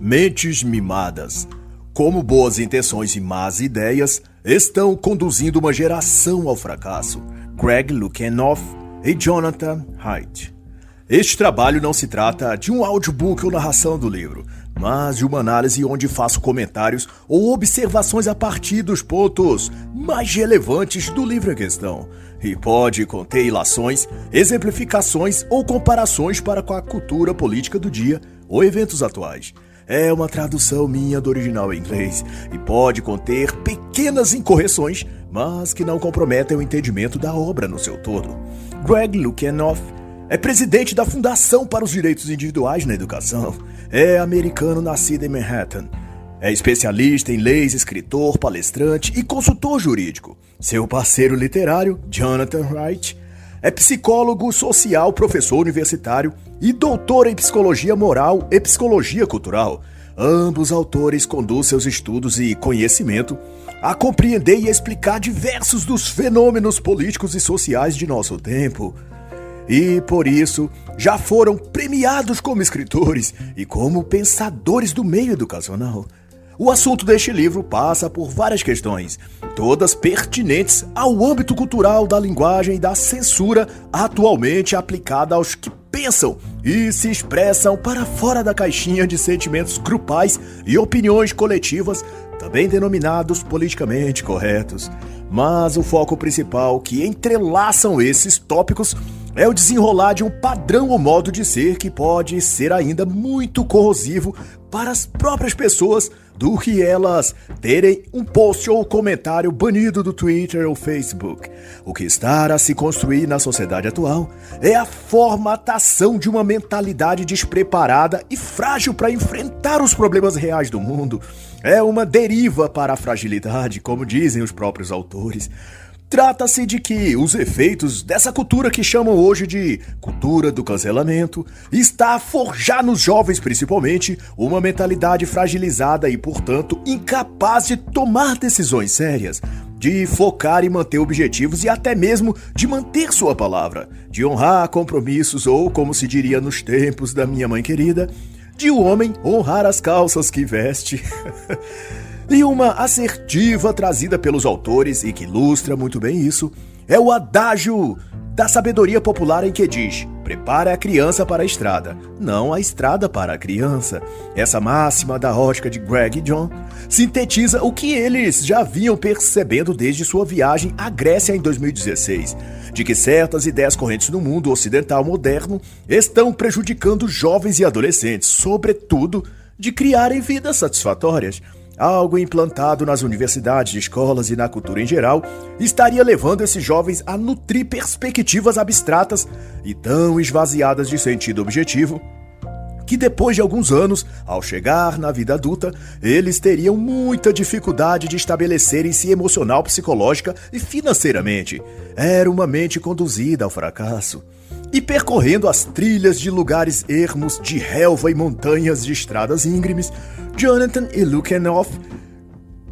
Mentes mimadas. Como boas intenções e más ideias estão conduzindo uma geração ao fracasso. Greg Lukianoff e Jonathan Haidt. Este trabalho não se trata de um audiobook ou narração do livro, mas de uma análise onde faço comentários ou observações a partir dos pontos mais relevantes do livro em questão. E pode conter ilações, exemplificações ou comparações para com a cultura política do dia ou eventos atuais. É uma tradução minha do original em inglês e pode conter pequenas incorreções, mas que não comprometem o entendimento da obra no seu todo. Greg Lukianoff é presidente da Fundação para os Direitos Individuais na Educação. É americano nascido em Manhattan. É especialista em leis, escritor, palestrante e consultor jurídico. Seu parceiro literário, Jonathan Haidt, é psicólogo social, professor universitário e doutor em psicologia moral e psicologia cultural. Ambos autores conduzem seus estudos e conhecimento a compreender e explicar diversos dos fenômenos políticos e sociais de nosso tempo. E, por isso, já foram premiados como escritores e como pensadores do meio educacional. O assunto deste livro passa por várias questões, todas pertinentes ao âmbito cultural da linguagem e da censura atualmente aplicada aos que pensam e se expressam para fora da caixinha de sentimentos grupais e opiniões coletivas, também denominados politicamente corretos. Mas o foco principal que entrelaçam esses tópicos é o desenrolar de um padrão ou modo de ser que pode ser ainda muito corrosivo para as próprias pessoas do que elas terem um post ou comentário banido do Twitter ou Facebook. O que está a se construir na sociedade atual é a formatação de uma mentalidade despreparada e frágil para enfrentar os problemas reais do mundo. É uma deriva para a fragilidade, como dizem os próprios autores. Trata-se de que os efeitos dessa cultura que chamam hoje de cultura do cancelamento está a forjar nos jovens principalmente uma mentalidade fragilizada e, portanto, incapaz de tomar decisões sérias, de focar e manter objetivos e até mesmo de manter sua palavra, de honrar compromissos ou, como se diria nos tempos da minha mãe querida, de o homem honrar as calças que veste. E uma assertiva trazida pelos autores e que ilustra muito bem isso é o adágio da sabedoria popular em que diz: prepare a criança para a estrada, não a estrada para a criança. Essa máxima da ótica de Greg e John sintetiza o que eles já vinham percebendo desde sua viagem à Grécia em 2016, de que certas ideias correntes no mundo ocidental moderno estão prejudicando jovens e adolescentes, sobretudo de criarem vidas satisfatórias. Algo implantado nas universidades, escolas e na cultura em geral estaria levando esses jovens a nutrir perspectivas abstratas e tão esvaziadas de sentido objetivo que depois de alguns anos, ao chegar na vida adulta, eles teriam muita dificuldade de estabelecerem-se emocional, psicológica e financeiramente. Era uma mente conduzida ao fracasso. E percorrendo as trilhas de lugares ermos, de relva e montanhas de estradas íngremes, Jonathan e Lukianoff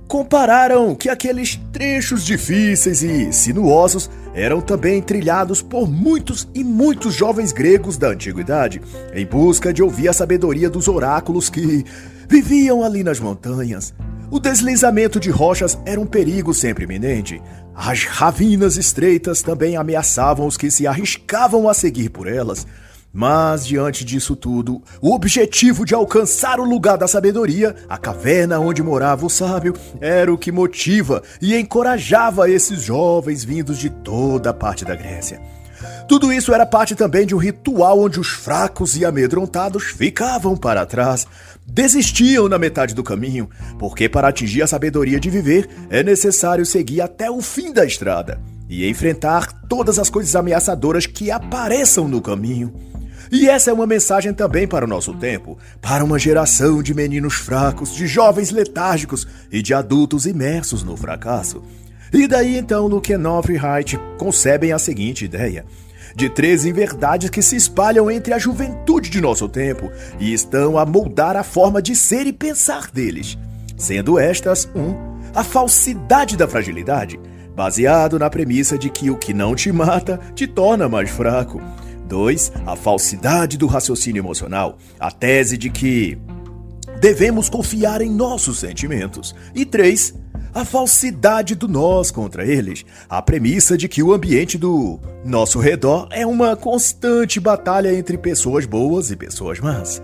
compararam que aqueles trechos difíceis e sinuosos eram também trilhados por muitos e muitos jovens gregos da antiguidade, em busca de ouvir a sabedoria dos oráculos que viviam ali nas montanhas. O deslizamento de rochas era um perigo sempre iminente. As ravinas estreitas também ameaçavam os que se arriscavam a seguir por elas. Mas, diante disso tudo, o objetivo de alcançar o lugar da sabedoria, a caverna onde morava o sábio, era o que motiva e encorajava esses jovens vindos de toda a parte da Grécia. Tudo isso era parte também de um ritual onde os fracos e amedrontados ficavam para trás, desistiam na metade do caminho, porque para atingir a sabedoria de viver é necessário seguir até o fim da estrada e enfrentar todas as coisas ameaçadoras que apareçam no caminho. E essa é uma mensagem também para o nosso tempo, para uma geração de meninos fracos, de jovens letárgicos e de adultos imersos no fracasso. E daí então Lukianoff e Haidt concebem a seguinte ideia: de 13 verdades que se espalham entre a juventude de nosso tempo e estão a moldar a forma de ser e pensar deles. Sendo estas: 1. A falsidade da fragilidade, baseado na premissa de que o que não te mata te torna mais fraco. 2. A falsidade do raciocínio emocional, a tese de que devemos confiar em nossos sentimentos. E 3. A falsidade do nós contra eles. A premissa de que o ambiente do nosso redor é uma constante batalha entre pessoas boas e pessoas más.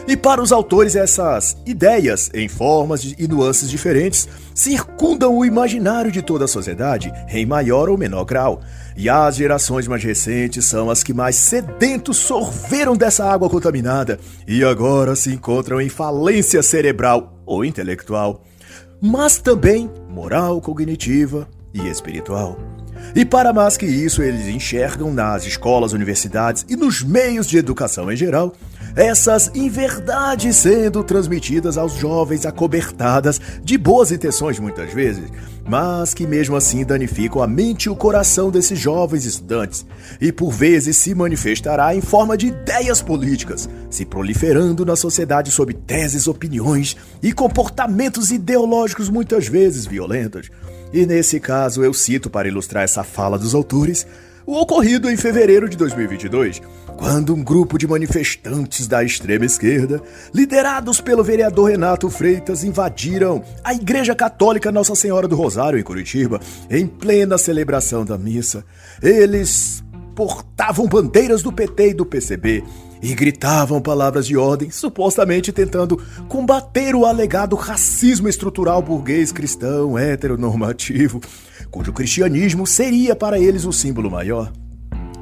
E para os autores, essas ideias, em formas e nuances diferentes, circundam o imaginário de toda a sociedade, em maior ou menor grau. E as gerações mais recentes são as que mais sedentos sorveram dessa água contaminada e agora se encontram em falência cerebral ou intelectual, mas também moral, cognitiva e espiritual. E para mais que isso, eles enxergam nas escolas, universidades e nos meios de educação em geral essas inverdades sendo transmitidas aos jovens acobertadas de boas intenções muitas vezes, mas que mesmo assim danificam a mente e o coração desses jovens estudantes e por vezes se manifestará em forma de ideias políticas, se proliferando na sociedade sob teses, opiniões e comportamentos ideológicos muitas vezes violentos. E nesse caso eu cito para ilustrar essa fala dos autores o ocorrido em fevereiro de 2022, quando um grupo de manifestantes da extrema esquerda, liderados pelo vereador Renato Freitas, invadiram a Igreja Católica Nossa Senhora do Rosário, em Curitiba, em plena celebração da missa. Eles portavam bandeiras do PT e do PCB e gritavam palavras de ordem, supostamente tentando combater o alegado racismo estrutural burguês cristão heteronormativo, cujo cristianismo seria para eles o símbolo maior.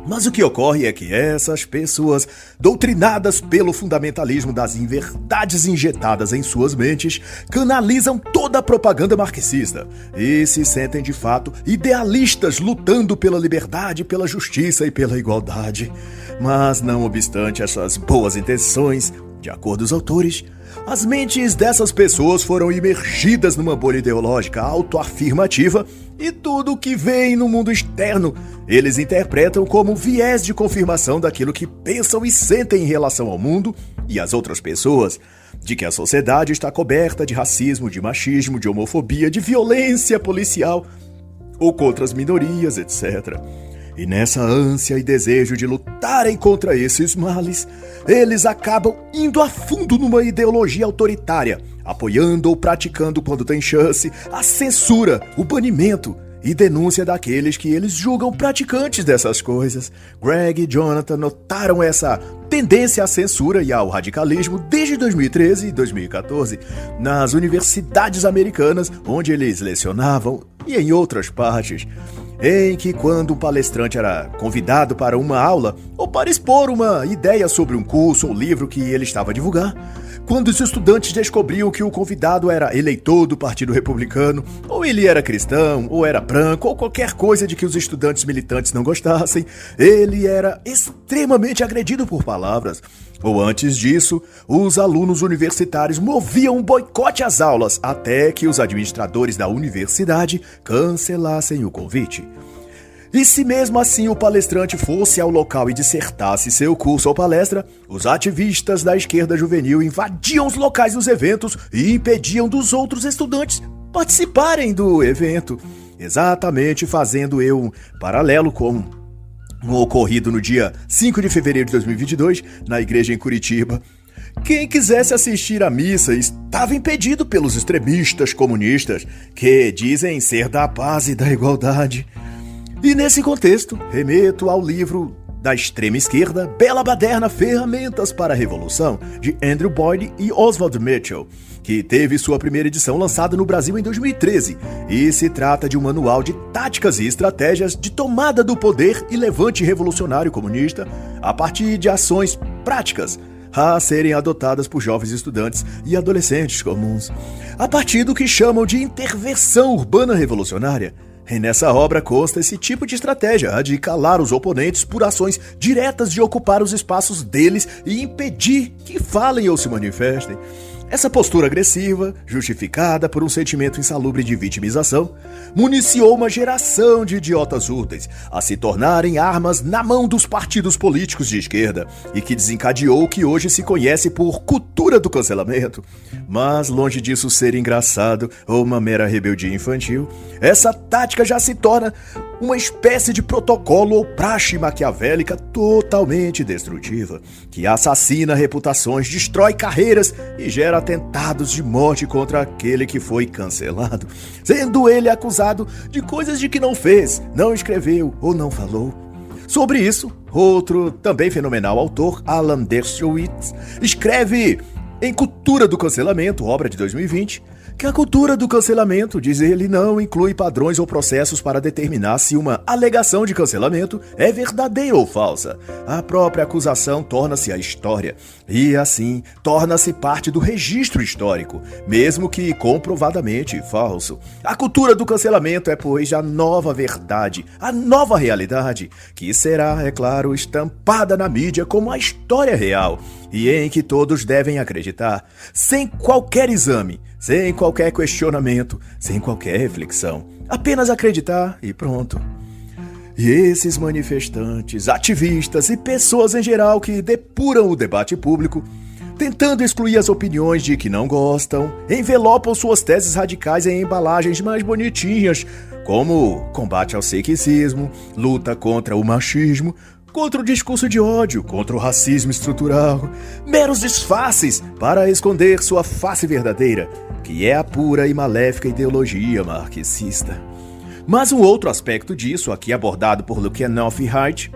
Mas o que ocorre é que essas pessoas, doutrinadas pelo fundamentalismo das inverdades injetadas em suas mentes, canalizam toda a propaganda marxista e se sentem de fato idealistas lutando pela liberdade, pela justiça e pela igualdade. Mas não obstante essas boas intenções, de acordo com os autores, as mentes dessas pessoas foram imergidas numa bolha ideológica autoafirmativa e tudo o que vem no mundo externo eles interpretam como viés de confirmação daquilo que pensam e sentem em relação ao mundo e às outras pessoas, de que a sociedade está coberta de racismo, de machismo, de homofobia, de violência policial ou contra as minorias, etc. E nessa ânsia e desejo de lutarem contra esses males, eles acabam indo a fundo numa ideologia autoritária, apoiando ou praticando, quando tem chance, a censura, o banimento e denúncia daqueles que eles julgam praticantes dessas coisas. Greg e Jonathan notaram essa tendência à censura e ao radicalismo desde 2013 e 2014 nas universidades americanas, onde eles lecionavam, e em outras partes, em que quando um palestrante era convidado para uma aula ou para expor uma ideia sobre um curso ou livro que ele estava a divulgar, quando os estudantes descobriam que o convidado era eleitor do Partido Republicano, ou ele era cristão, ou era branco, ou qualquer coisa de que os estudantes militantes não gostassem, ele era extremamente agredido por palavras. Ou antes disso, os alunos universitários moviam um boicote às aulas até que os administradores da universidade cancelassem o convite. E se mesmo assim o palestrante fosse ao local e dissertasse seu curso ou palestra, os ativistas da esquerda juvenil invadiam os locais dos eventos e impediam dos outros estudantes participarem do evento, exatamente fazendo um paralelo com o ocorrido no dia 5 de fevereiro de 2022, na igreja em Curitiba. Quem quisesse assistir à missa estava impedido pelos extremistas comunistas, que dizem ser da paz e da igualdade. E nesse contexto, remeto ao livro da extrema esquerda, Bela Baderna, Ferramentas para a Revolução, de Andrew Boyd e Oswald Mitchell, que teve sua primeira edição lançada no Brasil em 2013, e se trata de um manual de táticas e estratégias de tomada do poder e levante revolucionário comunista a partir de ações práticas a serem adotadas por jovens estudantes e adolescentes comuns, a partir do que chamam de intervenção urbana revolucionária. E nessa obra consta esse tipo de estratégia, a de calar os oponentes por ações diretas de ocupar os espaços deles e impedir que falem ou se manifestem. Essa postura agressiva, justificada por um sentimento insalubre de vitimização, municiou uma geração de idiotas úteis a se tornarem armas na mão dos partidos políticos de esquerda e que desencadeou o que hoje se conhece por cultura do cancelamento. Mas, longe disso ser engraçado ou uma mera rebeldia infantil, essa tática já se torna uma espécie de protocolo ou praxe maquiavélica totalmente destrutiva, que assassina reputações, destrói carreiras e gera atentados de morte contra aquele que foi cancelado, sendo ele acusado de coisas de que não fez, não escreveu ou não falou. Sobre isso, outro também fenomenal autor, Alan Dershowitz, escreve em Cultura do Cancelamento, obra de 2020, que a cultura do cancelamento, diz ele, não inclui padrões ou processos para determinar se uma alegação de cancelamento é verdadeira ou falsa. A própria acusação torna-se a história e, assim, torna-se parte do registro histórico, mesmo que comprovadamente falso. A cultura do cancelamento é, pois, a nova verdade, a nova realidade, que será, é claro, estampada na mídia como a história real e em que todos devem acreditar, sem qualquer exame, sem qualquer questionamento, sem qualquer reflexão. Apenas acreditar e pronto. E esses manifestantes, ativistas e pessoas em geral que depuram o debate público, tentando excluir as opiniões de que não gostam, envelopam suas teses radicais em embalagens mais bonitinhas, como combate ao sexismo, luta contra o machismo, contra o discurso de ódio, contra o racismo estrutural, meros disfarces para esconder sua face verdadeira, que é a pura e maléfica ideologia marxista. Mas um outro aspecto disso, aqui abordado por Lukianoff e Haidt,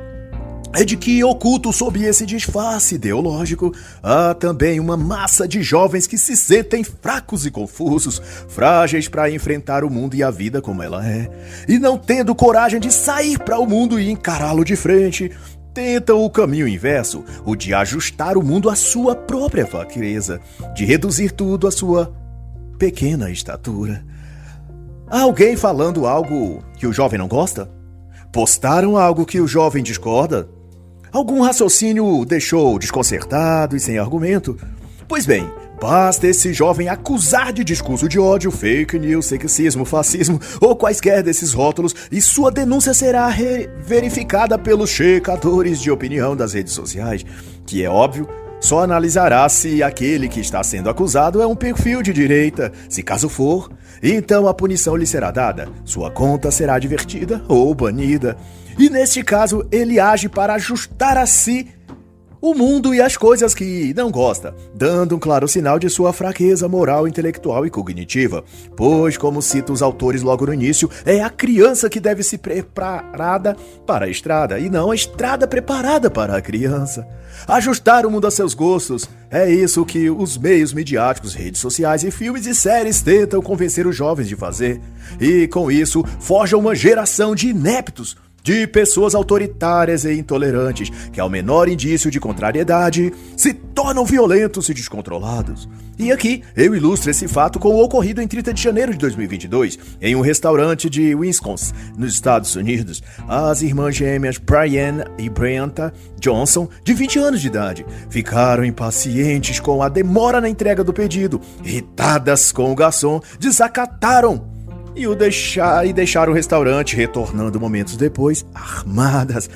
é de que, oculto sob esse disfarce ideológico, há também uma massa de jovens que se sentem fracos e confusos, frágeis para enfrentar o mundo e a vida como ela é, e não tendo coragem de sair para o mundo e encará-lo de frente, tentam o caminho inverso, o de ajustar o mundo à sua própria fraqueza, de reduzir tudo à sua pequena estatura. Há alguém falando algo que o jovem não gosta? Postaram algo que o jovem discorda? Algum raciocínio o deixou desconcertado e sem argumento? Pois bem, basta esse jovem acusar de discurso de ódio, fake news, sexismo, fascismo ou quaisquer desses rótulos e sua denúncia será verificada pelos checadores de opinião das redes sociais, que é óbvio, só analisará se aquele que está sendo acusado é um perfil de direita. Se caso for, então a punição lhe será dada, sua conta será divertida ou banida. E neste caso, ele age para ajustar a si o mundo e as coisas que não gosta, dando um claro sinal de sua fraqueza moral, intelectual e cognitiva. Pois, como cita os autores logo no início, é a criança que deve ser preparada para a estrada, e não a estrada preparada para a criança. Ajustar o mundo a seus gostos, é isso que os meios midiáticos, redes sociais e filmes e séries tentam convencer os jovens de fazer. E, com isso, forja uma geração de ineptos, de pessoas autoritárias e intolerantes que, ao menor indício de contrariedade, se tornam violentos e descontrolados. E aqui eu ilustro esse fato com o ocorrido em 30 de janeiro de 2022, em um restaurante de Wisconsin, nos Estados Unidos. As irmãs gêmeas Brianna e Brianta Johnson, de 20 anos de idade, ficaram impacientes com a demora na entrega do pedido. Irritadas com o garçom, desacataram e deixaram o restaurante, retornando momentos depois, armadas.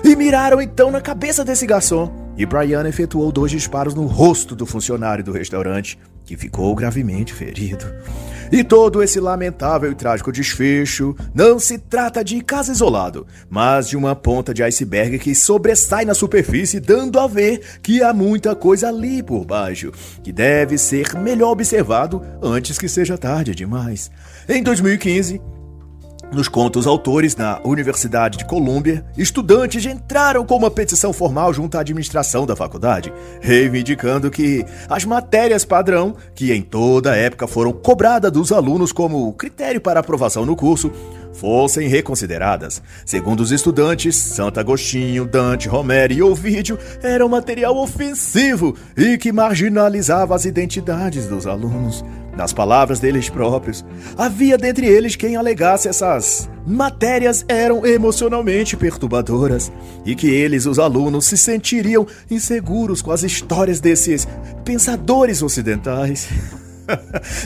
E miraram então na cabeça desse garçom. E Brianna efetuou 2 disparos no rosto do funcionário do restaurante, que ficou gravemente ferido. E todo esse lamentável e trágico desfecho não se trata de caso isolado, mas de uma ponta de iceberg que sobressai na superfície, dando a ver que há muita coisa ali por baixo, que deve ser melhor observado antes que seja tarde demais. Em 2015, nos contos autores, na Universidade de Colômbia, estudantes entraram com uma petição formal junto à administração da faculdade, reivindicando que as matérias padrão, que em toda a época foram cobradas dos alunos como critério para aprovação no curso, fossem reconsideradas. Segundo os estudantes, Santo Agostinho, Dante, Romero e Ovídio eram material ofensivo e que marginalizava as identidades dos alunos. Nas palavras deles próprios, havia dentre eles quem alegasse essas matérias eram emocionalmente perturbadoras e que eles, os alunos, se sentiriam inseguros com as histórias desses pensadores ocidentais.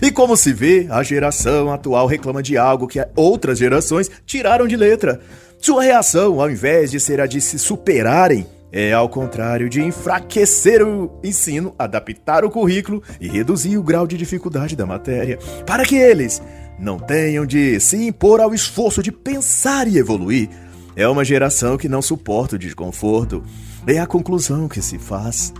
E como se vê, a geração atual reclama de algo que outras gerações tiraram de letra. Sua reação, ao invés de ser a de se superarem, é ao contrário de enfraquecer o ensino, adaptar o currículo e reduzir o grau de dificuldade da matéria, para que eles não tenham de se impor ao esforço de pensar e evoluir. É uma geração que não suporta o desconforto. É a conclusão que se faz.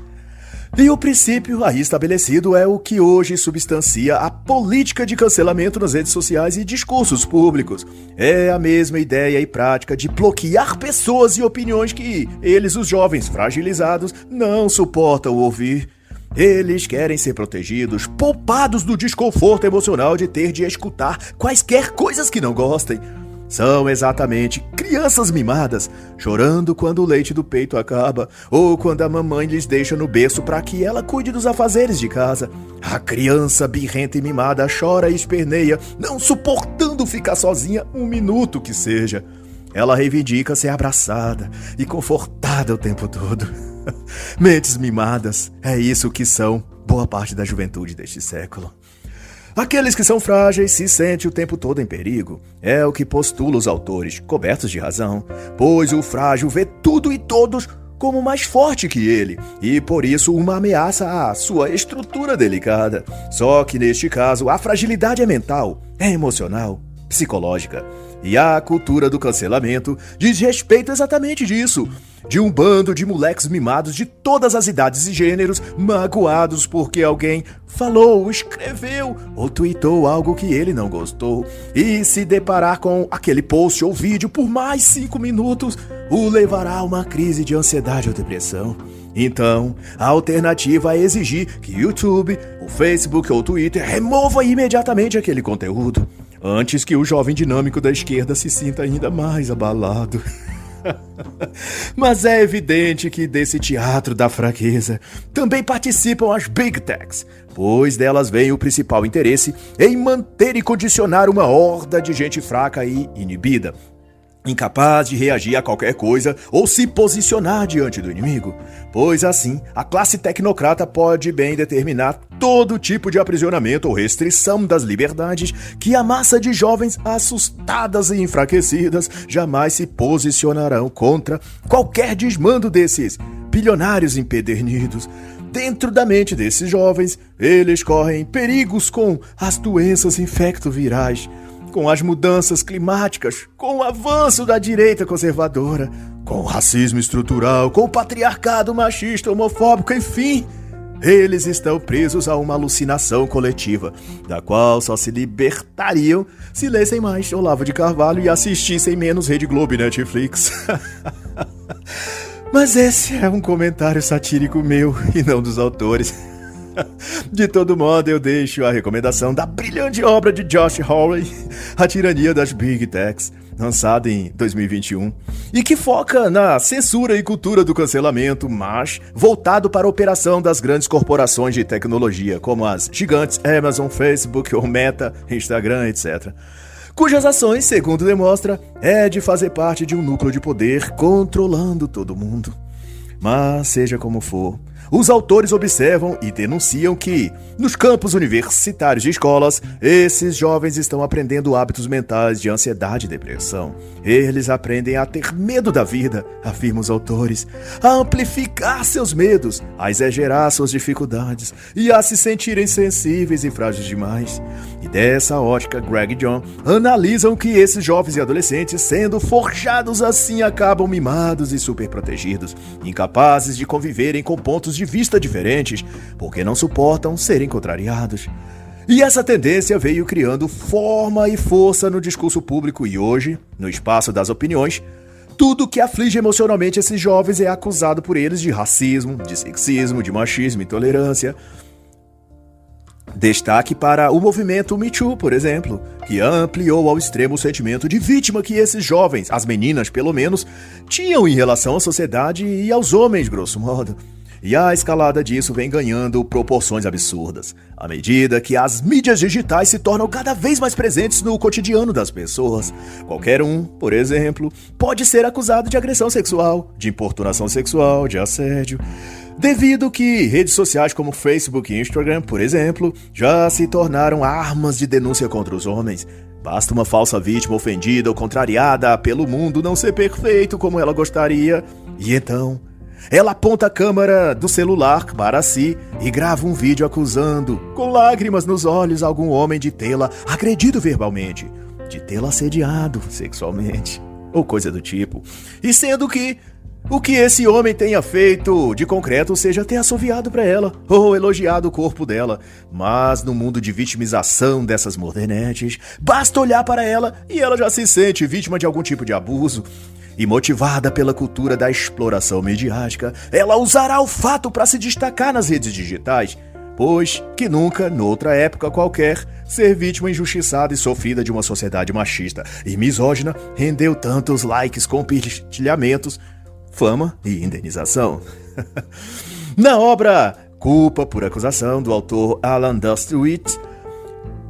E o princípio aí estabelecido é o que hoje substancia a política de cancelamento nas redes sociais e discursos públicos. É a mesma ideia e prática de bloquear pessoas e opiniões que eles, os jovens fragilizados, não suportam ouvir. Eles querem ser protegidos, poupados do desconforto emocional de ter de escutar quaisquer coisas que não gostem. São exatamente crianças mimadas, chorando quando o leite do peito acaba, ou quando a mamãe lhes deixa no berço para que ela cuide dos afazeres de casa. A criança birrenta e mimada chora e esperneia, não suportando ficar sozinha um minuto que seja. Ela reivindica ser abraçada e confortada o tempo todo. Mentes mimadas, é isso que são boa parte da juventude deste século. Aqueles que são frágeis se sentem o tempo todo em perigo. É o que postula os autores, cobertos de razão, pois o frágil vê tudo e todos como mais forte que ele, e por isso uma ameaça à sua estrutura delicada. Só que neste caso a fragilidade é mental, é emocional, psicológica. E a cultura do cancelamento diz respeito exatamente disso. De um bando de moleques mimados de todas as idades e gêneros, magoados porque alguém falou, escreveu ou tweetou algo que ele não gostou. E se deparar com aquele post ou vídeo por mais 5 minutos, o levará a uma crise de ansiedade ou depressão. Então, a alternativa é exigir que o YouTube, o Facebook ou o Twitter remova imediatamente aquele conteúdo, antes que o jovem dinâmico da esquerda se sinta ainda mais abalado. Mas é evidente que desse teatro da fraqueza também participam as Big Techs, pois delas vem o principal interesse em manter e condicionar uma horda de gente fraca e inibida, incapaz de reagir a qualquer coisa ou se posicionar diante do inimigo, pois assim a classe tecnocrata pode bem determinar todo tipo de aprisionamento ou restrição das liberdades que a massa de jovens assustadas e enfraquecidas jamais se posicionarão contra qualquer desmando desses bilionários empedernidos. Dentro da mente desses jovens, eles correm perigos com as doenças infecto-virais, com as mudanças climáticas, com o avanço da direita conservadora, com o racismo estrutural, com o patriarcado machista, homofóbico, enfim. Eles estão presos a uma alucinação coletiva, da qual só se libertariam se lessem mais Olavo de Carvalho e assistissem menos Rede Globo e Netflix. Mas esse é um comentário satírico meu e não dos autores. De todo modo, eu deixo a recomendação da brilhante obra de Josh Hawley, A Tirania das Big Techs, lançada em 2021, e que foca na censura e cultura do cancelamento, mas voltado para a operação das grandes corporações de tecnologia, como as gigantes Amazon, Facebook ou Meta, Instagram, etc., cujas ações, segundo demonstra, é de fazer parte de um núcleo de poder controlando todo mundo. Mas, seja como for, os autores observam e denunciam que, nos campos universitários de escolas, esses jovens estão aprendendo hábitos mentais de ansiedade e depressão. Eles aprendem a ter medo da vida, afirmam os autores, a amplificar seus medos, a exagerar suas dificuldades e a se sentirem sensíveis e frágeis demais. E dessa ótica, Greg e John analisam que esses jovens e adolescentes, sendo forjados assim, acabam mimados e superprotegidos, incapazes de conviverem com pontos de vista diferentes, porque não suportam serem contrariados. E essa tendência veio criando forma e força no discurso público e hoje, no espaço das opiniões, tudo que aflige emocionalmente esses jovens é acusado por eles de racismo, de sexismo, de machismo, intolerância. Destaque para o movimento Me Too, por exemplo, que ampliou ao extremo o sentimento de vítima que esses jovens, as meninas pelo menos, tinham em relação à sociedade e aos homens, grosso modo. E a escalada disso vem ganhando proporções absurdas, à medida que as mídias digitais se tornam cada vez mais presentes no cotidiano das pessoas. Qualquer um, por exemplo, pode ser acusado de agressão sexual, de importunação sexual, de assédio, devido que redes sociais como Facebook e Instagram, por exemplo, já se tornaram armas de denúncia contra os homens. Basta uma falsa vítima ofendida ou contrariada pelo mundo não ser perfeito como ela gostaria, e então ela aponta a câmera do celular para si e grava um vídeo acusando, com lágrimas nos olhos, algum homem de tê-la agredido verbalmente, de tê-la assediado sexualmente, ou coisa do tipo. E sendo que O que esse homem tenha feito de concreto seja ter assoviado pra ela ou elogiado o corpo dela. Mas no mundo de vitimização dessas modernetes, basta olhar para ela e ela já se sente vítima de algum tipo de abuso. E motivada pela cultura da exploração midiática, ela usará o fato para se destacar nas redes digitais, pois que nunca, noutra época qualquer, ser vítima injustiçada e sofrida de uma sociedade machista e misógina rendeu tantos likes, compartilhamentos, fama e indenização. Na obra Culpa por Acusação, do autor Alan Dershowitz,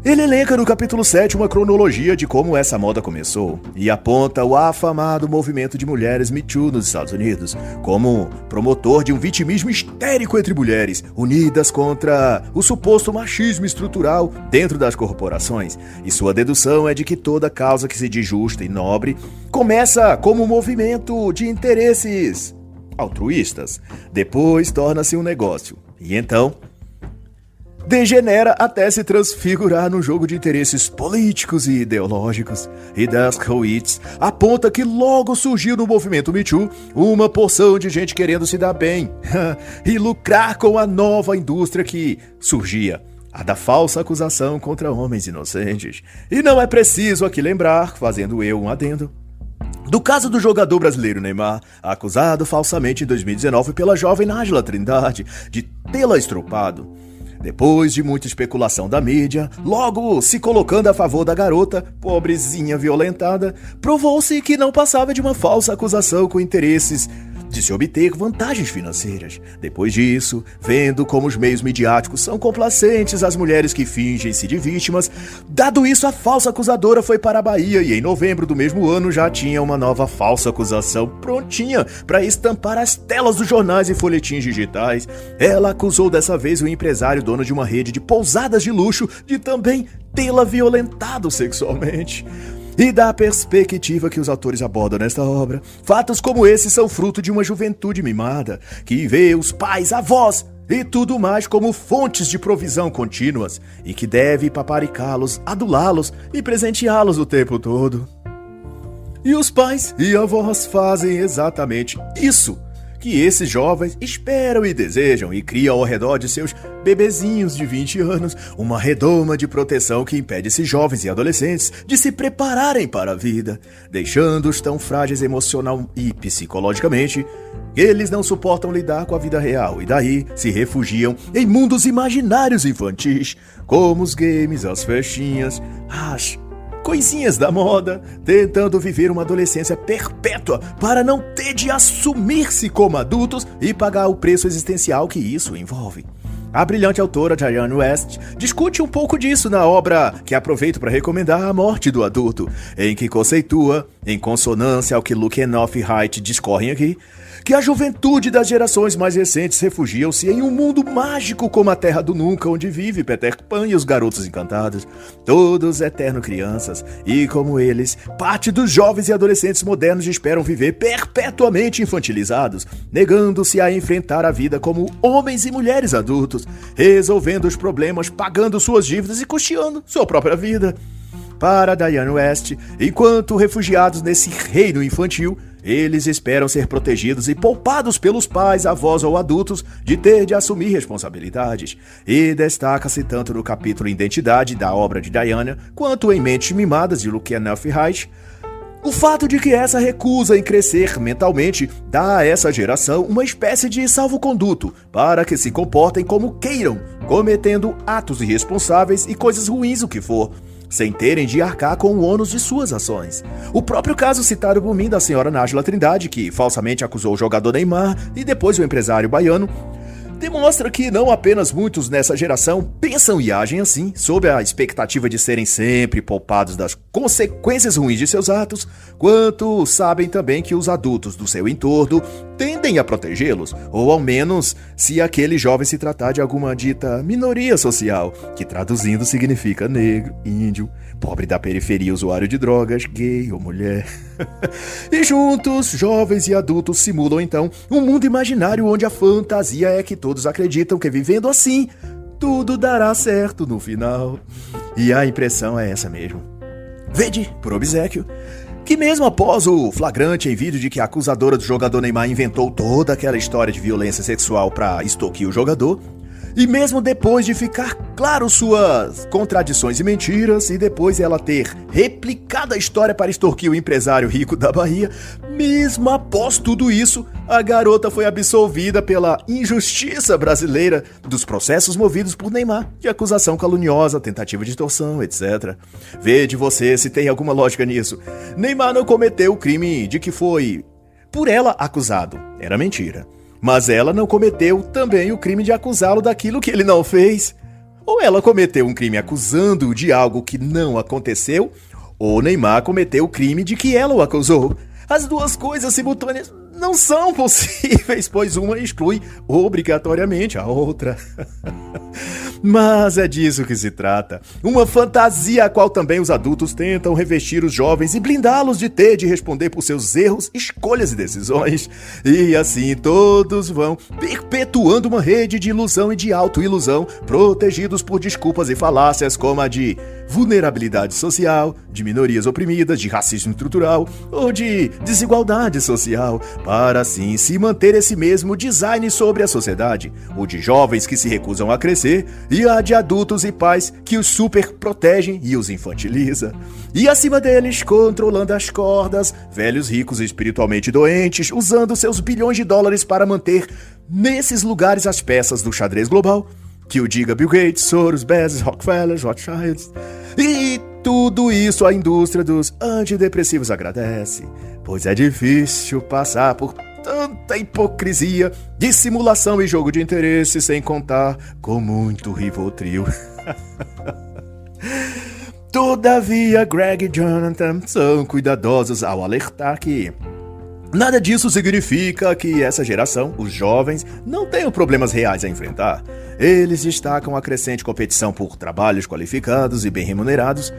ele elenca no capítulo 7 uma cronologia de como essa moda começou e aponta o afamado movimento de mulheres Me Too nos Estados Unidos como promotor de um vitimismo histérico entre mulheres, unidas contra o suposto machismo estrutural dentro das corporações. E sua dedução é de que toda causa que se diz justa e nobre começa como um movimento de interesses altruístas, depois torna-se um negócio e então degenera até se transfigurar num jogo de interesses políticos e ideológicos. E Dershowitz aponta que logo surgiu no movimento Me Too uma porção de gente querendo se dar bem e lucrar com a nova indústria que surgia, a da falsa acusação contra homens inocentes. E não é preciso aqui lembrar, fazendo eu um adendo, do caso do jogador brasileiro Neymar, acusado falsamente em 2019 pela jovem Nájila Trindade de tê-la estrupado. Depois de muita especulação da mídia, logo se colocando a favor da garota, pobrezinha violentada, provou-se que não passava de uma falsa acusação com interesses de se obter vantagens financeiras. Depois disso, vendo como os meios midiáticos são complacentes às mulheres que fingem-se de vítimas, dado isso, a falsa acusadora foi para a Bahia e em novembro do mesmo ano já tinha uma nova falsa acusação prontinha para estampar as telas dos jornais e folhetins digitais. Ela acusou dessa vez o empresário dono de uma rede de pousadas de luxo de também tê-la violentado sexualmente. E da perspectiva que os autores abordam nesta obra, fatos como esses são fruto de uma juventude mimada, que vê os pais, avós e tudo mais como fontes de provisão contínuas, e que deve paparicá-los, adulá-los e presenteá-los o tempo todo. E os pais e avós fazem exatamente isso que esses jovens esperam e desejam e criam ao redor de seus bebezinhos de 20 anos uma redoma de proteção que impede esses jovens e adolescentes de se prepararem para a vida, deixando-os tão frágeis emocional e psicologicamente que eles não suportam lidar com a vida real e daí se refugiam em mundos imaginários infantis, como os games, as festinhas, as coisinhas da moda, tentando viver uma adolescência perpétua para não ter de assumir-se como adultos e pagar o preço existencial que isso envolve. A brilhante autora Diane West discute um pouco disso na obra que aproveito para recomendar, A Morte do Adulto, em que conceitua, em consonância ao que Lukianoff e Haidt discorrem aqui, que a juventude das gerações mais recentes refugiam-se em um mundo mágico como a Terra do Nunca, onde vive Peter Pan e os Garotos Encantados, todos eterno crianças, e como eles, parte dos jovens e adolescentes modernos esperam viver perpetuamente infantilizados, negando-se a enfrentar a vida como homens e mulheres adultos, resolvendo os problemas, pagando suas dívidas e custeando sua própria vida. Para Diane West, enquanto refugiados nesse reino infantil, eles esperam ser protegidos e poupados pelos pais, avós ou adultos de ter de assumir responsabilidades. E destaca-se tanto no capítulo Identidade da obra de Diane, quanto em Mentes Mimadas de Lukianoff e Haidt, o fato de que essa recusa em crescer mentalmente dá a essa geração uma espécie de salvo-conduto para que se comportem como queiram, cometendo atos irresponsáveis e coisas ruins o que for, sem terem de arcar com o ônus de suas ações. O próprio caso citado por mim da senhora Nájila Trindade, que falsamente acusou o jogador Neymar e depois o empresário baiano, demonstra que não apenas muitos nessa geração pensam e agem assim, sob a expectativa de serem sempre poupados das consequências ruins de seus atos, quanto sabem também que os adultos do seu entorno tendem a protegê-los, ou ao menos se aquele jovem se tratar de alguma dita minoria social, que traduzindo significa negro, índio, pobre da periferia, usuário de drogas, gay ou mulher. E juntos, jovens e adultos simulam então um mundo imaginário onde a fantasia é que todos acreditam que vivendo assim, tudo dará certo no final. E a impressão é essa mesmo. Vede, por obséquio, que mesmo após o flagrante em vídeo de que a acusadora do jogador Neymar inventou toda aquela história de violência sexual para extorquir o jogador, e mesmo depois de ficar claro suas contradições e mentiras, e depois ela ter replicado a história para extorquir o empresário rico da Bahia, mesmo após tudo isso, a garota foi absolvida pela injustiça brasileira dos processos movidos por Neymar, de acusação caluniosa, tentativa de extorsão, etc. Vede você se tem alguma lógica nisso. Neymar não cometeu o crime de que foi por ela acusado. Era mentira. Mas ela não cometeu também o crime de acusá-lo daquilo que ele não fez. Ou ela cometeu um crime acusando-o de algo que não aconteceu, ou Neymar cometeu o crime de que ela o acusou. As duas coisas simultâneas não são possíveis, pois uma exclui obrigatoriamente a outra. Mas é disso que se trata. Uma fantasia a qual também os adultos tentam revestir os jovens e blindá-los de ter de responder por seus erros, escolhas e decisões. E assim todos vão perpetuando uma rede de ilusão e de autoilusão, protegidos por desculpas e falácias como a de vulnerabilidade social, de minorias oprimidas, de racismo estrutural ou de desigualdade social, para assim se manter esse mesmo design sobre a sociedade, o de jovens que se recusam a crescer e a de adultos e pais que os super protegem e os infantiliza. E acima deles, controlando as cordas, velhos ricos e espiritualmente doentes, usando seus bilhões de dólares para manter nesses lugares as peças do xadrez global, que o diga Bill Gates, Soros, Bezos, Rockefeller, Rothschilds. E tudo isso a indústria dos antidepressivos agradece, pois é difícil passar por tanta hipocrisia, dissimulação e jogo de interesse, sem contar com muito Rivotril. Todavia, Greg e Jonathan são cuidadosos ao alertar que nada disso significa que essa geração, os jovens, não tenham problemas reais a enfrentar. Eles destacam a crescente competição por trabalhos qualificados e bem remunerados,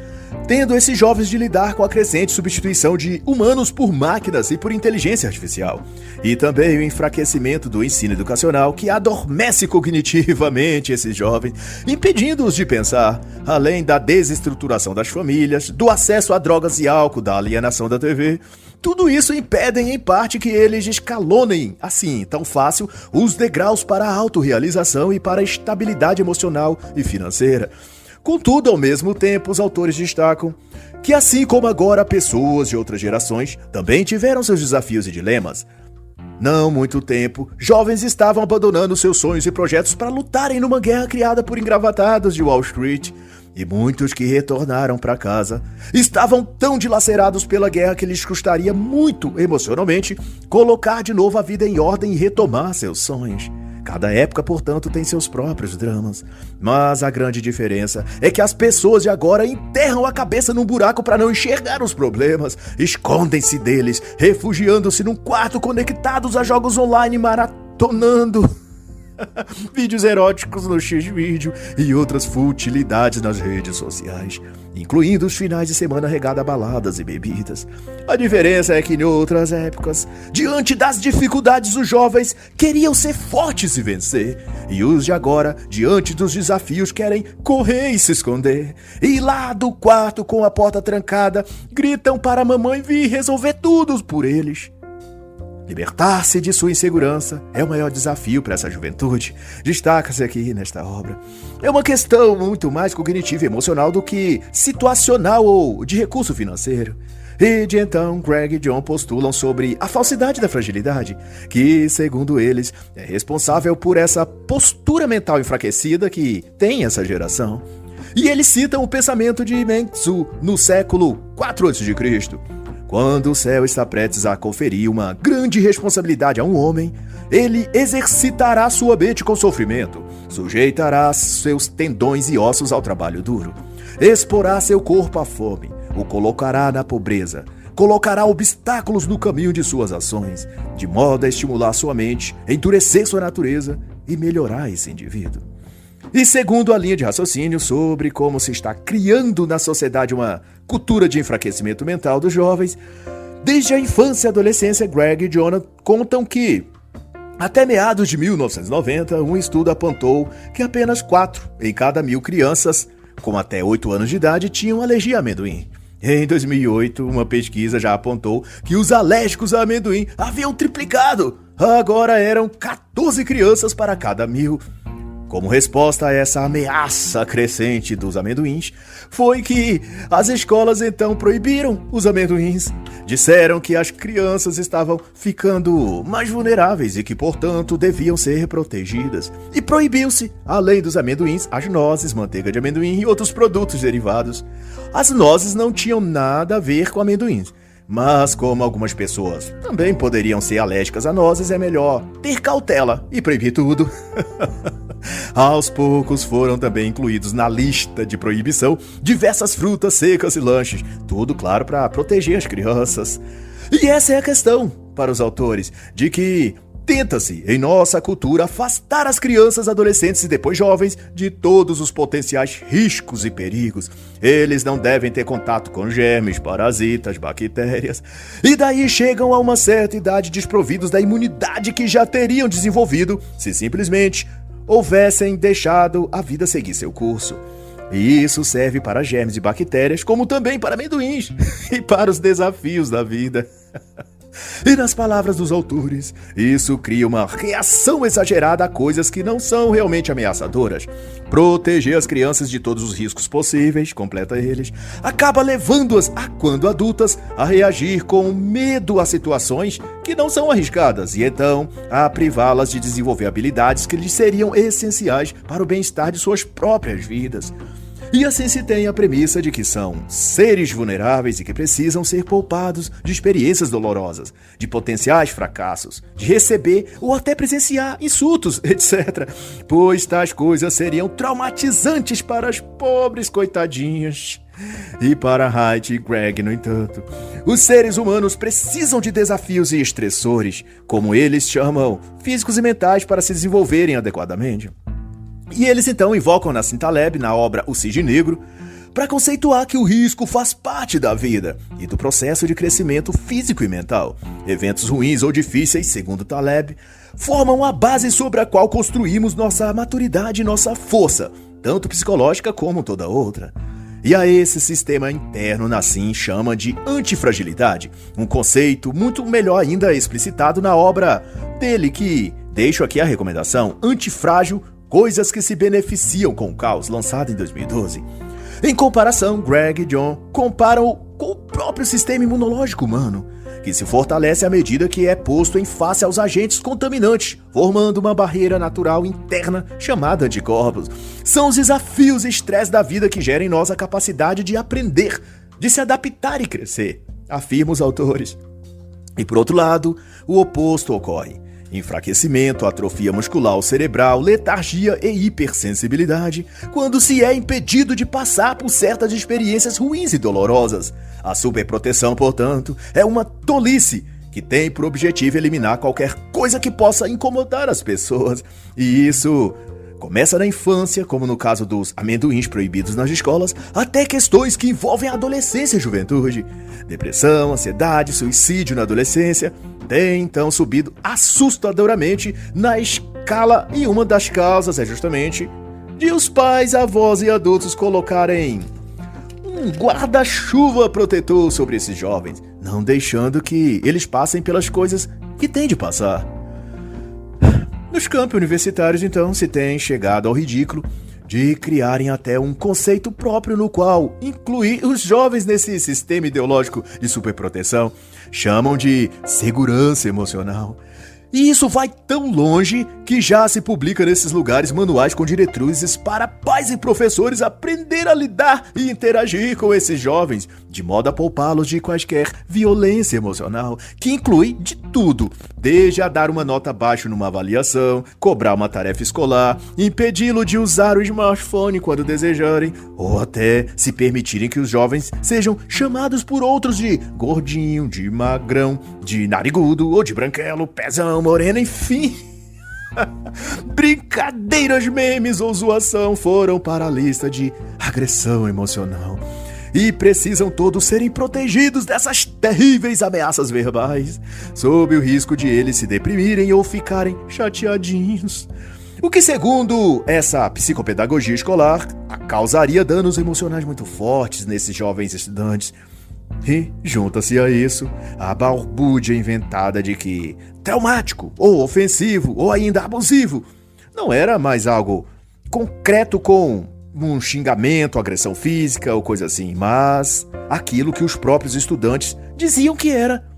tendo esses jovens de lidar com a crescente substituição de humanos por máquinas e por inteligência artificial. E também o enfraquecimento do ensino educacional que adormece cognitivamente esses jovens, impedindo-os de pensar, além da desestruturação das famílias, do acesso a drogas e álcool, da alienação da TV. Tudo isso impedem, em parte, que eles escalonem, assim, tão fácil, os degraus para a autorrealização e para a estabilidade emocional e financeira. Contudo, ao mesmo tempo, os autores destacam que, assim como agora pessoas de outras gerações também tiveram seus desafios e dilemas. Não muito tempo, jovens estavam abandonando seus sonhos e projetos para lutarem numa guerra criada por engravatados de Wall Street. E muitos que retornaram para casa estavam tão dilacerados pela guerra que lhes custaria muito, emocionalmente, colocar de novo a vida em ordem e retomar seus sonhos. Cada época, portanto, tem seus próprios dramas. Mas a grande diferença é que as pessoas de agora enterram a cabeça num buraco para não enxergar os problemas, escondem-se deles, refugiando-se num quarto conectados a jogos online, maratonando vídeos eróticos no X-Vídeo e outras futilidades nas redes sociais, incluindo os finais de semana regada a baladas e bebidas. A diferença é que em outras épocas, diante das dificuldades, os jovens queriam ser fortes e vencer, e os de agora, diante dos desafios, querem correr e se esconder. E lá do quarto com a porta trancada, gritam para a mamãe vir resolver tudo por eles. Libertar-se de sua insegurança é o maior desafio para essa juventude, destaca-se aqui nesta obra. É uma questão muito mais cognitiva e emocional do que situacional ou de recurso financeiro. E de então, Greg e John postulam sobre a falsidade da fragilidade, que, segundo eles, é responsável por essa postura mental enfraquecida que tem essa geração. E eles citam o pensamento de Meng-Tzu no século IV a.C., quando o céu está prestes a conferir uma grande responsabilidade a um homem, ele exercitará sua mente com sofrimento, sujeitará seus tendões e ossos ao trabalho duro, exporá seu corpo à fome, o colocará na pobreza, colocará obstáculos no caminho de suas ações, de modo a estimular sua mente, endurecer sua natureza e melhorar esse indivíduo. E segundo a linha de raciocínio sobre como se está criando na sociedade uma cultura de enfraquecimento mental dos jovens, desde a infância e adolescência, Greg e Jonathan contam que, até meados de 1990, um estudo apontou que apenas 4 em cada 1000 crianças com até 8 anos de idade tinham alergia a amendoim. Em 2008, uma pesquisa já apontou que os alérgicos a amendoim haviam triplicado. Agora eram 14 crianças para cada 1.000. Como resposta a essa ameaça crescente dos amendoins, foi que as escolas então proibiram os amendoins. Disseram que as crianças estavam ficando mais vulneráveis e que, portanto, deviam ser protegidas. E proibiu-se, além dos amendoins, as nozes, manteiga de amendoim e outros produtos derivados. As nozes não tinham nada a ver com amendoins. Mas como algumas pessoas também poderiam ser alérgicas a nozes, é melhor ter cautela e proibir tudo. Aos poucos foram também incluídos na lista de proibição diversas frutas secas e lanches, tudo claro para proteger as crianças. E essa é a questão para os autores, de que tenta-se, em nossa cultura, afastar as crianças, adolescentes e depois jovens de todos os potenciais riscos e perigos. Eles não devem ter contato com germes, parasitas, bactérias. E daí chegam a uma certa idade desprovidos da imunidade que já teriam desenvolvido se simplesmente houvessem deixado a vida seguir seu curso. E isso serve para germes e bactérias, como também para amendoins e para os desafios da vida. E nas palavras dos autores, isso cria uma reação exagerada a coisas que não são realmente ameaçadoras. Proteger as crianças de todos os riscos possíveis, completa eles, acaba levando-as, quando adultas, a reagir com medo a situações que não são arriscadas e então a privá-las de desenvolver habilidades que lhes seriam essenciais para o bem-estar de suas próprias vidas. E assim se tem a premissa de que são seres vulneráveis e que precisam ser poupados de experiências dolorosas, de potenciais fracassos, de receber ou até presenciar insultos, etc. Pois tais coisas seriam traumatizantes para as pobres coitadinhas. E para Haidt e Greg, no entanto, os seres humanos precisam de desafios e estressores, como eles chamam, físicos e mentais, para se desenvolverem adequadamente. E eles então invocam Nassim Taleb, na obra O Cisne Negro, para conceituar que o risco faz parte da vida e do processo de crescimento físico e mental. Eventos ruins ou difíceis, segundo Taleb, formam a base sobre a qual construímos nossa maturidade e nossa força, tanto psicológica como toda outra. E a esse sistema interno Nassim chama de antifragilidade, um conceito muito melhor ainda explicitado na obra dele que, deixo aqui a recomendação, Antifrágil, Coisas que se beneficiam com o caos, lançado em 2012. Em comparação, Greg e John comparam com o próprio sistema imunológico humano, que se fortalece à medida que é posto em face aos agentes contaminantes, formando uma barreira natural interna chamada anticorpos. São os desafios e estresse da vida que geram em nós a capacidade de aprender, de se adaptar e crescer, afirmam os autores. E por outro lado, o oposto ocorre. Enfraquecimento, atrofia muscular ou cerebral, letargia e hipersensibilidade, quando se é impedido de passar por certas experiências ruins e dolorosas. A superproteção, portanto, é uma tolice que tem por objetivo eliminar qualquer coisa que possa incomodar as pessoas. E isso começa na infância, como no caso dos amendoins proibidos nas escolas, até questões que envolvem a adolescência e juventude. Depressão, ansiedade, suicídio na adolescência tem então subido assustadoramente na escala, e uma das causas é justamente de os pais, avós e adultos colocarem um guarda-chuva protetor sobre esses jovens, não deixando que eles passem pelas coisas que têm de passar. Nos campos universitários, então, se tem chegado ao ridículo de criarem até um conceito próprio no qual incluir os jovens nesse sistema ideológico de superproteção. Chamam de segurança emocional. E isso vai tão longe que já se publica nesses lugares manuais com diretrizes para pais e professores aprender a lidar e interagir com esses jovens, de modo a poupá-los de quaisquer violência emocional, que inclui de tudo, desde a dar uma nota baixa numa avaliação, cobrar uma tarefa escolar, impedi-lo de usar o smartphone quando desejarem, ou até se permitirem que os jovens sejam chamados por outros de gordinho, de magrão, de narigudo ou de branquelo, pezão, moreno, enfim. Brincadeiras, memes ou zoação foram para a lista de agressão emocional. E precisam todos serem protegidos dessas terríveis ameaças verbais, sob o risco de eles se deprimirem ou ficarem chateadinhos. O que, segundo essa psicopedagogia escolar, causaria danos emocionais muito fortes nesses jovens estudantes. E, junta-se a isso, a balbúrdia inventada de que traumático, ou ofensivo, ou ainda abusivo não era mais algo concreto com um xingamento, agressão física ou coisa assim, mas aquilo que os próprios estudantes diziam que era.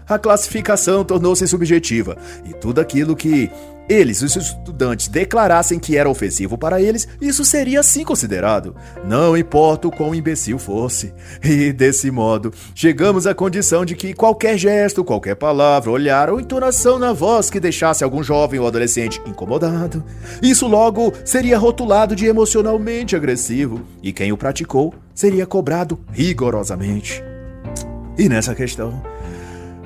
A classificação tornou-se subjetiva e tudo aquilo que eles, os estudantes, declarassem que era ofensivo para eles, isso seria assim considerado, não importa o quão imbecil fosse. E desse modo, chegamos à condição de que qualquer gesto, qualquer palavra, olhar ou entonação na voz que deixasse algum jovem ou adolescente incomodado, isso logo seria rotulado de emocionalmente agressivo e quem o praticou seria cobrado rigorosamente. E nessa questão,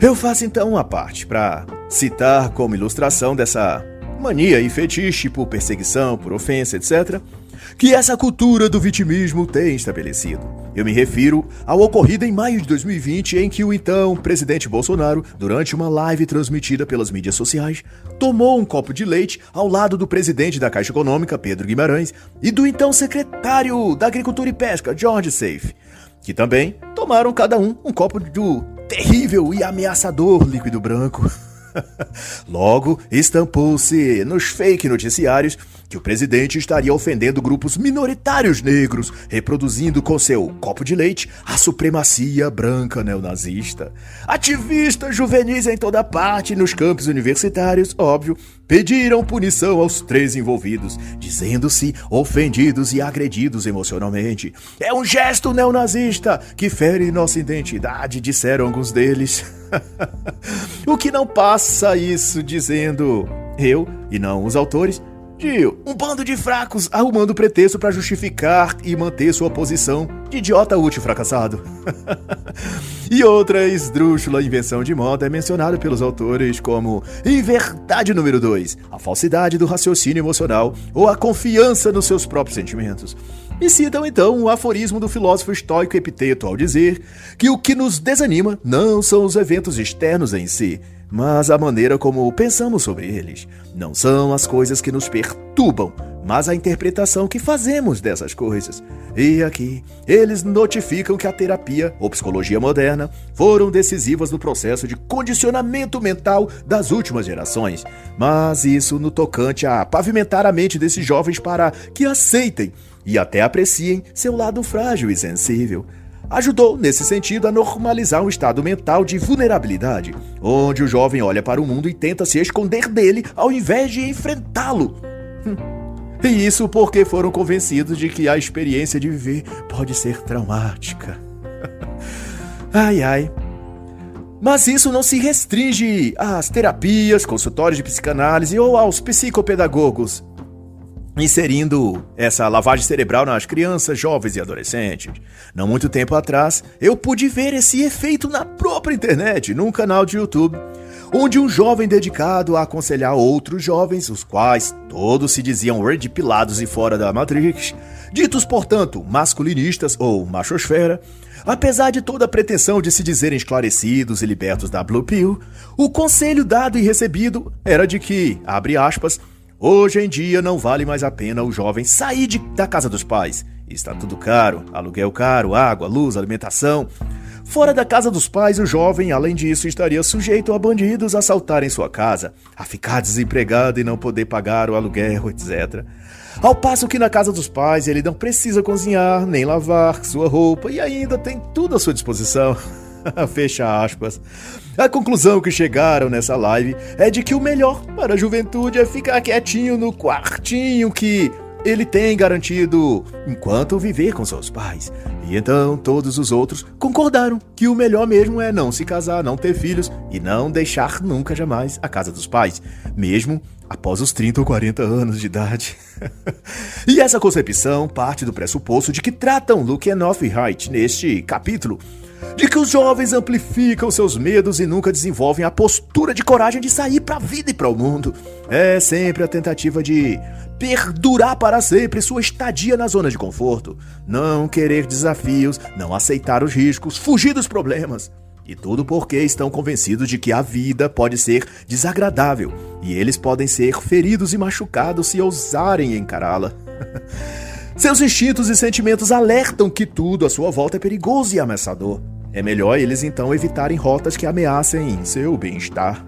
eu faço então uma parte para citar como ilustração dessa mania e fetiche por perseguição, por ofensa, etc., que essa cultura do vitimismo tem estabelecido. Eu me refiro ao ocorrido em maio de 2020, em que o então presidente Bolsonaro, durante uma live transmitida pelas mídias sociais, tomou um copo de leite ao lado do presidente da Caixa Econômica, Pedro Guimarães, e do então secretário da Agricultura e Pesca, Jorge Seife, que também tomaram cada um copo do terrível e ameaçador líquido branco. Logo, estampou-se nos fake noticiários que o presidente estaria ofendendo grupos minoritários negros, reproduzindo com seu copo de leite a supremacia branca neonazista. Ativistas juvenis em toda parte, nos campos universitários, óbvio, pediram punição aos 3 envolvidos, dizendo-se ofendidos e agredidos emocionalmente. É um gesto neonazista que fere nossa identidade, disseram alguns deles. O que não passa isso dizendo eu, e não os autores, de um bando de fracos arrumando pretexto para justificar e manter sua posição de idiota útil fracassado. E outra esdrúxula invenção de moda é mencionada pelos autores como inverdade número 2, a falsidade do raciocínio emocional ou a confiança nos seus próprios sentimentos. E citam então o aforismo do filósofo estoico Epiteto ao dizer que o que nos desanima não são os eventos externos em si, mas a maneira como pensamos sobre eles. Não são as coisas que nos perturbam, mas a interpretação que fazemos dessas coisas. E aqui, eles notificam que a terapia ou psicologia moderna foram decisivas no processo de condicionamento mental das últimas gerações, mas isso no tocante a pavimentar a mente desses jovens para que aceitem e até apreciem seu lado frágil e sensível. Ajudou, nesse sentido, a normalizar um estado mental de vulnerabilidade, onde o jovem olha para o mundo e tenta se esconder dele ao invés de enfrentá-lo. E isso porque foram convencidos de que a experiência de viver pode ser traumática. Ai, ai. Mas isso não se restringe às terapias, consultórios de psicanálise ou aos psicopedagogos, inserindo essa lavagem cerebral nas crianças, jovens e adolescentes. Não muito tempo atrás, eu pude ver esse efeito na própria internet, num canal de YouTube, onde um jovem dedicado a aconselhar outros jovens, os quais todos se diziam redipilados e fora da Matrix, ditos, portanto, masculinistas ou machosfera, apesar de toda a pretensão de se dizerem esclarecidos e libertos da Blue Pill, o conselho dado e recebido era de que, abre aspas, hoje em dia não vale mais a pena o jovem sair da casa dos pais. Está tudo caro, aluguel caro, água, luz, alimentação. Fora da casa dos pais, o jovem, além disso, estaria sujeito a bandidos assaltarem sua casa, a ficar desempregado e não poder pagar o aluguel, etc. Ao passo que na casa dos pais ele não precisa cozinhar, nem lavar sua roupa e ainda tem tudo à sua disposição. Fecha aspas. A conclusão que chegaram nessa live é de que o melhor para a juventude é ficar quietinho no quartinho que ele tem garantido enquanto viver com seus pais. E então todos os outros concordaram que o melhor mesmo é não se casar, não ter filhos e não deixar nunca jamais a casa dos pais, mesmo após os 30 ou 40 anos de idade. E essa concepção parte do pressuposto de que tratam Lukianoff e Haidt neste capítulo, de que os jovens amplificam seus medos e nunca desenvolvem a postura de coragem de sair para a vida e para o mundo. É sempre a tentativa de perdurar para sempre sua estadia na zona de conforto, não querer desafios, não aceitar os riscos, fugir dos problemas. E tudo porque estão convencidos de que a vida pode ser desagradável e eles podem ser feridos e machucados se ousarem encará-la. Seus instintos e sentimentos alertam que tudo à sua volta é perigoso e ameaçador. É melhor eles então evitarem rotas que ameacem seu bem-estar.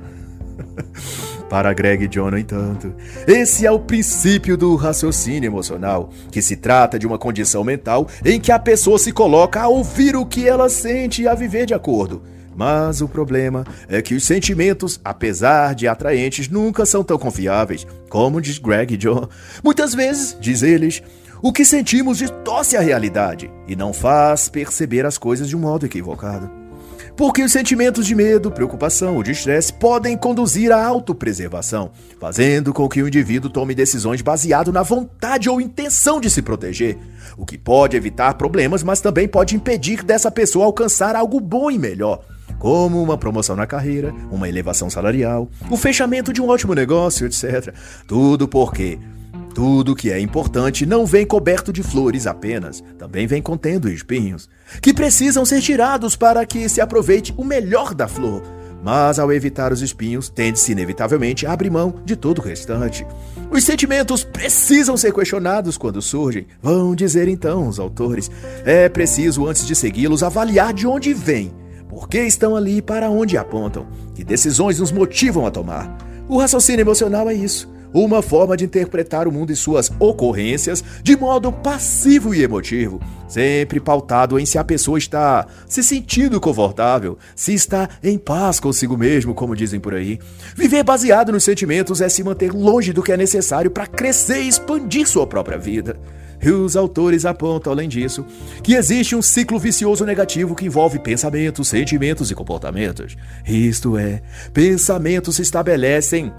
Para Greg e John, no entanto, esse é o princípio do raciocínio emocional, que se trata de uma condição mental em que a pessoa se coloca a ouvir o que ela sente e a viver de acordo. Mas o problema é que os sentimentos, apesar de atraentes, nunca são tão confiáveis, como diz Greg e John. Muitas vezes, diz eles, o que sentimos distorce a realidade e não faz perceber as coisas de um modo equivocado. Porque os sentimentos de medo, preocupação ou de estresse podem conduzir à autopreservação, fazendo com que o indivíduo tome decisões baseadas na vontade ou intenção de se proteger, o que pode evitar problemas, mas também pode impedir dessa pessoa alcançar algo bom e melhor, como uma promoção na carreira, uma elevação salarial, o fechamento de um ótimo negócio, etc. Tudo porque tudo que é importante não vem coberto de flores apenas, também vem contendo espinhos, que precisam ser tirados para que se aproveite o melhor da flor. Mas ao evitar os espinhos, tende-se inevitavelmente a abrir mão de todo o restante. Os sentimentos precisam ser questionados quando surgem, vão dizer então os autores. É preciso, antes de segui-los, avaliar de onde vêm, por que estão ali e para onde apontam, que decisões nos motivam a tomar. O raciocínio emocional é isso. Uma forma de interpretar o mundo e suas ocorrências de modo passivo e emotivo, sempre pautado em se a pessoa está se sentindo confortável, se está em paz consigo mesmo, como dizem por aí. Viver baseado nos sentimentos é se manter longe do que é necessário para crescer e expandir sua própria vida. E os autores apontam, além disso, que existe um ciclo vicioso negativo que envolve pensamentos, sentimentos e comportamentos. Isto é, pensamentos se estabelecem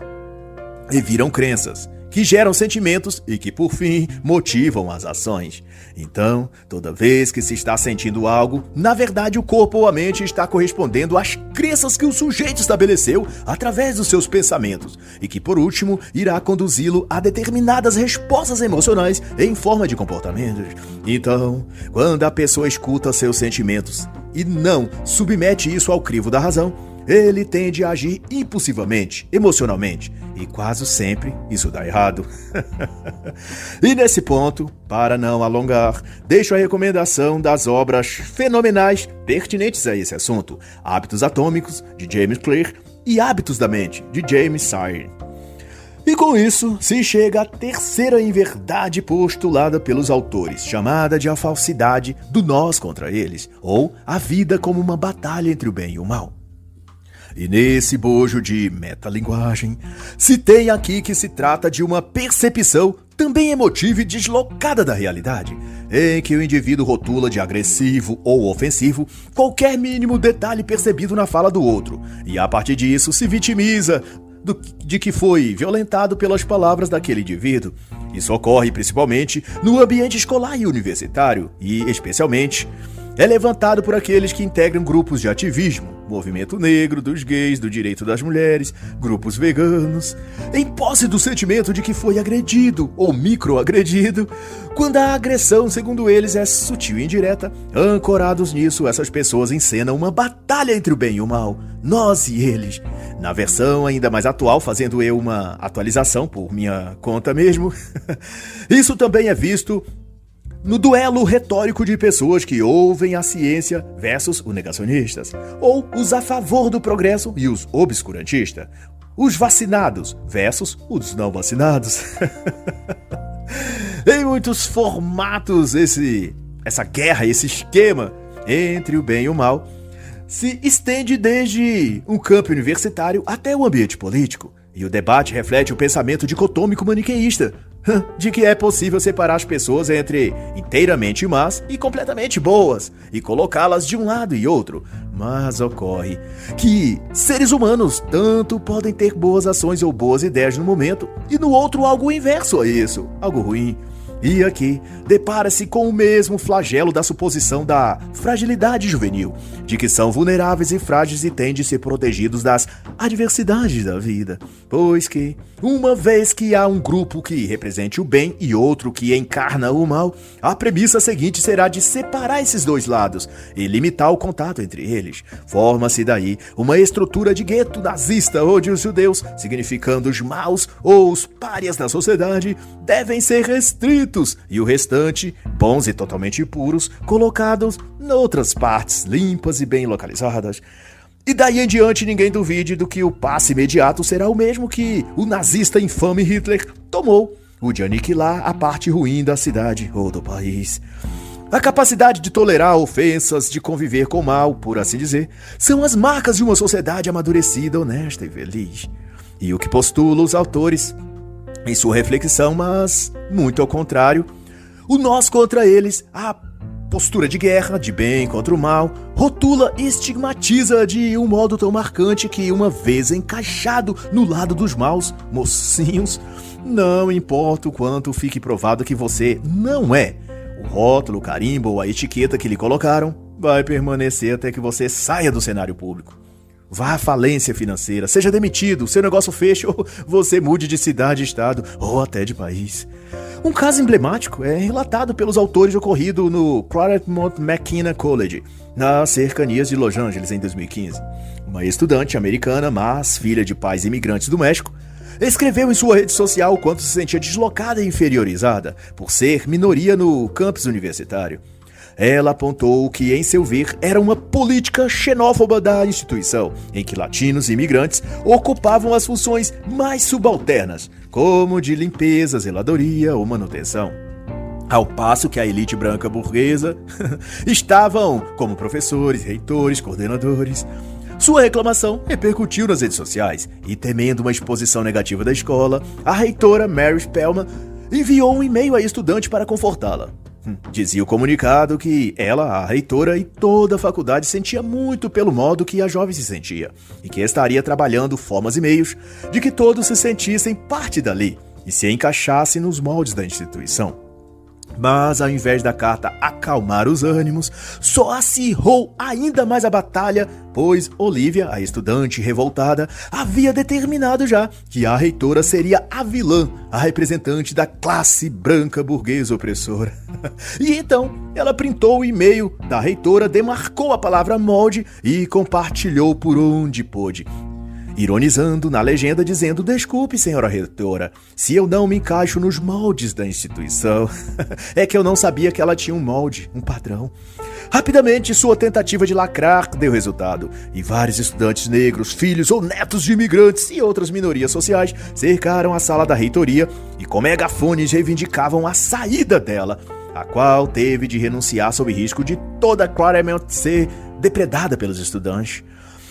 e viram crenças, que geram sentimentos e que, por fim, motivam as ações. Então, toda vez que se está sentindo algo, na verdade o corpo ou a mente está correspondendo às crenças que o sujeito estabeleceu através dos seus pensamentos e que, por último, irá conduzi-lo a determinadas respostas emocionais em forma de comportamentos. Então, quando a pessoa escuta seus sentimentos e não submete isso ao crivo da razão, ele tende a agir impulsivamente, emocionalmente, e quase sempre isso dá errado. E nesse ponto, para não alongar, deixo a recomendação das obras fenomenais pertinentes a esse assunto: Hábitos Atômicos, de James Clear, e Hábitos da Mente, de James Sire. E com isso, se chega à terceira inverdade postulada pelos autores, chamada de a falsidade do nós contra eles, ou a vida como uma batalha entre o bem e o mal. E nesse bojo de metalinguagem, se tem aqui que se trata de uma percepção também emotiva e deslocada da realidade, em que o indivíduo rotula de agressivo ou ofensivo qualquer mínimo detalhe percebido na fala do outro, e a partir disso se vitimiza de que foi violentado pelas palavras daquele indivíduo. Isso ocorre principalmente no ambiente escolar e universitário, e especialmente é levantado por aqueles que integram grupos de ativismo, movimento negro, dos gays, do direito das mulheres, grupos veganos, em posse do sentimento de que foi agredido ou microagredido, quando a agressão, segundo eles, é sutil e indireta. Ancorados nisso, essas pessoas encenam uma batalha entre o bem e o mal, nós e eles. Na versão ainda mais atual, fazendo eu uma atualização por minha conta mesmo, isso também é visto no duelo retórico de pessoas que ouvem a ciência versus os negacionistas, ou os a favor do progresso e os obscurantistas, os vacinados versus os não vacinados. Em muitos formatos, essa guerra, esse esquema entre o bem e o mal se estende desde um campo universitário até o ambiente político, e o debate reflete o pensamento dicotômico maniqueísta, de que é possível separar as pessoas entre inteiramente más e completamente boas, e colocá-las de um lado e outro. Mas ocorre que seres humanos tanto podem ter boas ações ou boas ideias no momento, e no outro algo inverso a isso, algo ruim. E aqui depara-se com o mesmo flagelo da suposição da fragilidade juvenil, de que são vulneráveis e frágeis e têm de ser protegidos das adversidades da vida, pois que, uma vez que há um grupo que represente o bem e outro que encarna o mal, a premissa seguinte será de separar esses dois lados e limitar o contato entre eles. Forma-se daí uma estrutura de gueto nazista, onde os judeus, significando os maus ou os párias da sociedade, devem ser restritos bonitos e o restante, bons e totalmente puros, colocados noutras partes limpas e bem localizadas. E daí em diante ninguém duvide do que o passe imediato será o mesmo que o nazista infame Hitler tomou, o de aniquilar a parte ruim da cidade ou do país. A capacidade de tolerar ofensas, de conviver com o mal, por assim dizer, são as marcas de uma sociedade amadurecida, honesta e feliz. E o que postulam os autores em sua reflexão, mas, muito ao contrário, o nós contra eles, a postura de guerra, de bem contra o mal, rotula e estigmatiza de um modo tão marcante que, uma vez encaixado no lado dos maus, mocinhos, não importa o quanto fique provado que você não é, o rótulo, o carimbo ou a etiqueta que lhe colocaram vai permanecer até que você saia do cenário público. Vá à falência financeira, seja demitido, seu negócio feche ou você mude de cidade, estado ou até de país. Um caso emblemático é relatado pelos autores ocorrido no Claremont McKenna College, nas cercanias de Los Angeles, em 2015. Uma estudante americana, mas filha de pais imigrantes do México, escreveu em sua rede social o quanto se sentia deslocada e inferiorizada por ser minoria no campus universitário. Ela apontou que, em seu ver, era uma política xenófoba da instituição, em que latinos e imigrantes ocupavam as funções mais subalternas, como de limpeza, zeladoria ou manutenção. Ao passo que a elite branca burguesa estavam como professores, reitores, coordenadores. Sua reclamação repercutiu nas redes sociais e, temendo uma exposição negativa da escola, a reitora Mary Spellman enviou um e-mail à estudante para confortá-la. Dizia o comunicado que ela, a reitora e toda a faculdade sentia muito pelo modo que a jovem se sentia e que estaria trabalhando formas e meios de que todos se sentissem parte dali e se encaixassem nos moldes da instituição. Mas, ao invés da carta acalmar os ânimos, só acirrou ainda mais a batalha, pois Olivia, a estudante revoltada, havia determinado já que a reitora seria a vilã, a representante da classe branca burguesa opressora. E então, ela printou o e-mail da reitora, demarcou a palavra molde e compartilhou por onde pôde, ironizando na legenda, dizendo: "Desculpe, senhora reitora, se eu não me encaixo nos moldes da instituição." É que eu não sabia que ela tinha um molde, um padrão. Rapidamente, sua tentativa de lacrar deu resultado, e vários estudantes negros, filhos ou netos de imigrantes e outras minorias sociais cercaram a sala da reitoria e com megafones reivindicavam a saída dela, a qual teve de renunciar sob risco de toda Claremont ser depredada pelos estudantes.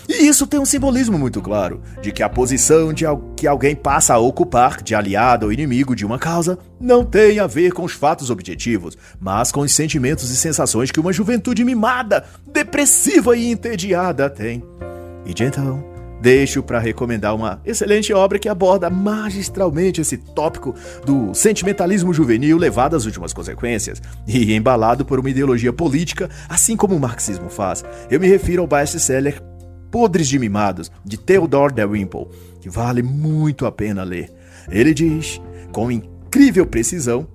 E isso tem um simbolismo muito claro, de que a posição que alguém passa a ocupar, de aliado ou inimigo de uma causa, não tem a ver com os fatos objetivos, mas com os sentimentos e sensações que uma juventude mimada, depressiva e entediada tem. E de então, deixo para recomendar uma excelente obra que aborda magistralmente esse tópico do sentimentalismo juvenil levado às últimas consequências e embalado por uma ideologia política, assim como o marxismo faz. Eu me refiro ao best-seller Podres de Mimados, de Theodore Dalrymple, que vale muito a pena ler. Ele diz, com incrível precisão,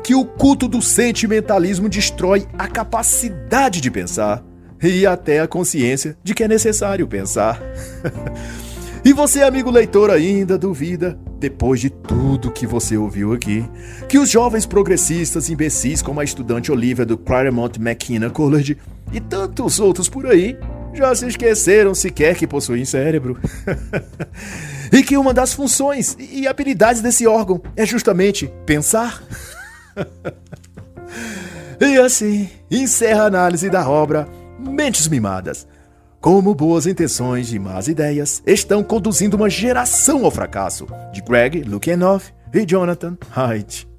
que o culto do sentimentalismo destrói a capacidade de pensar e até a consciência de que é necessário pensar. E você, amigo leitor, ainda duvida, depois de tudo que você ouviu aqui, que os jovens progressistas imbecis como a estudante Olivia do Claremont McKenna College e tantos outros por aí já se esqueceram sequer que possuem cérebro? E que uma das funções e habilidades desse órgão é justamente pensar? E assim, encerra a análise da obra Mentes Mimadas. Como boas intenções e más ideias estão conduzindo uma geração ao fracasso, de Greg Lukianoff e Jonathan Haidt.